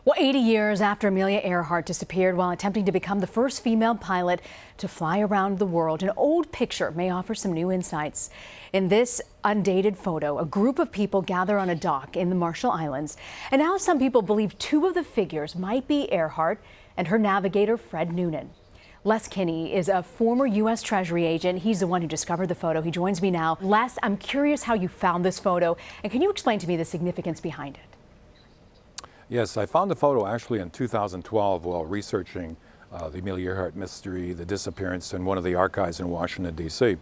Well, 80 years after Amelia Earhart disappeared while attempting to become the first female pilot to fly around the world, an old picture may offer some new insights. In this undated photo, a group of people gather on a dock in the Marshall Islands. And now some people believe two of the figures might be Earhart and her navigator, Fred Noonan. Les Kinney is a former U.S. Treasury agent. He's the one who discovered the photo. He joins me now. Les, I'm curious how you found this photo, and can you explain to me the significance behind it? Yes, I found the photo actually in 2012 while researching the Amelia Earhart mystery, the disappearance in one of the archives in Washington, D.C.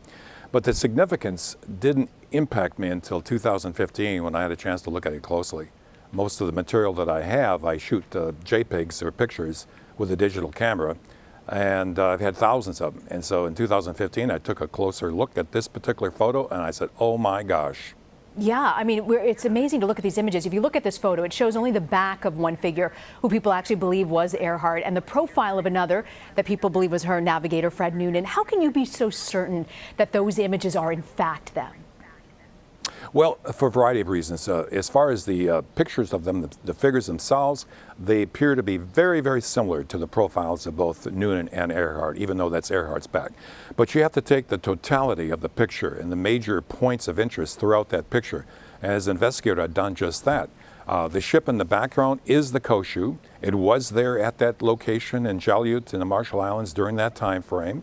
But the significance didn't impact me until 2015 when I had a chance to look at it closely. Most of the material that I have, I shoot JPEGs or pictures with a digital camera, and I've had thousands of them. And so in 2015, I took a closer look at this particular photo, and I said, oh my gosh. Yeah, I mean, it's amazing to look at these images. If you look at this photo, it shows only the back of one figure who people actually believe was Earhart and the profile of another that people believe was her navigator, Fred Noonan. How can you be so certain that those images are in fact them? Well, for a variety of reasons. As far as the pictures of them, the figures themselves, they appear to be very, very similar to the profiles of both Noonan and Earhart, even though that's Earhart's back. But you have to take the totality of the picture and the major points of interest throughout that picture. As an investigator, I've done just that. The ship in the background is the Koshu. It was there at that location in Jaluit in the Marshall Islands during that time frame.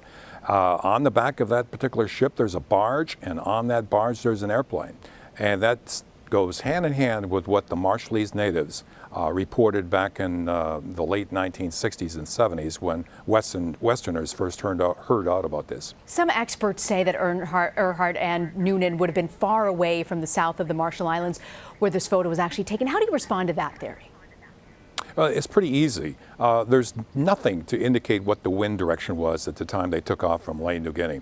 On the back of that particular ship, there's a barge, and on that barge, there's an airplane. And that goes hand in hand with what the Marshallese natives reported back in the late 1960s and 70s when Westerners first heard out about this. Some experts say that Earhart and Noonan would have been far away from the south of the Marshall Islands where this photo was actually taken. How do you respond to that theory? It's pretty easy. There's nothing to indicate what the wind direction was at the time they took off from New Guinea.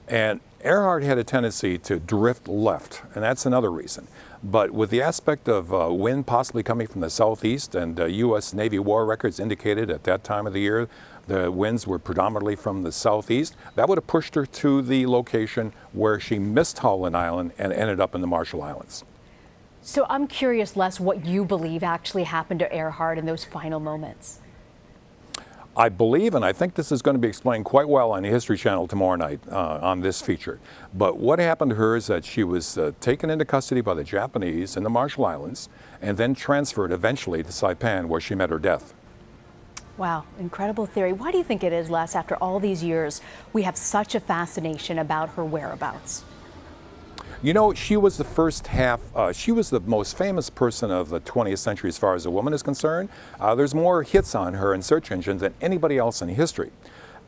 And Earhart had a tendency to drift left, and that's another reason. But with the aspect of wind possibly coming from the southeast, and U.S. Navy war records indicated at that time of the year the winds were predominantly from the southeast, that would have pushed her to the location where she missed Howland Island and ended up in the Marshall Islands. So I'm curious, Les, what you believe actually happened to Earhart in those final moments. I believe, and I think this is going to be explained quite well on the History Channel tomorrow night on this feature. But what happened to her is that she was taken into custody by the Japanese in the Marshall Islands and then transferred eventually to Saipan, where she met her death. Wow, incredible theory. Why do you think it is, Les, after all these years, we have such a fascination about her whereabouts? You know, she was the first she was the most famous person of the 20th century as far as a woman is concerned. There's more hits on her in search engines than anybody else in history.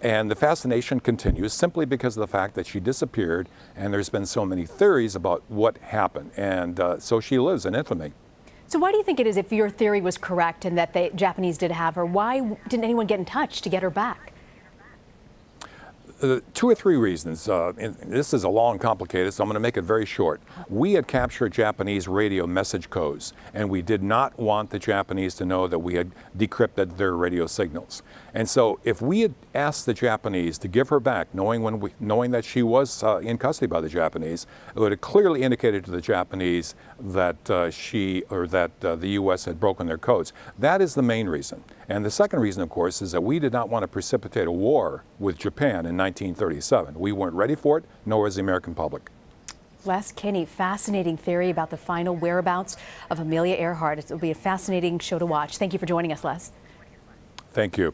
And the fascination continues simply because of the fact that she disappeared, and there's been so many theories about what happened. And so she lives in infamy. So why do you think it is, if your theory was correct and that the Japanese did have her, why didn't anyone get in touch to get her back? Two or three reasons. This is a long, complicated, so I'm going to make it very short. We had captured Japanese radio message codes, and we did not want the Japanese to know that we had decrypted their radio signals. And so if we had asked the Japanese to give her back, knowing that she was in custody by the Japanese, it would have clearly indicated to the Japanese that the U.S. had broken their codes. That is the main reason. And the second reason, of course, is that we did not want to precipitate a war with Japan in 1937. We weren't ready for it, nor was the American public. Les Kinney, fascinating theory about the final whereabouts of Amelia Earhart. It will be a fascinating show to watch. Thank you for joining us, Les. Thank you.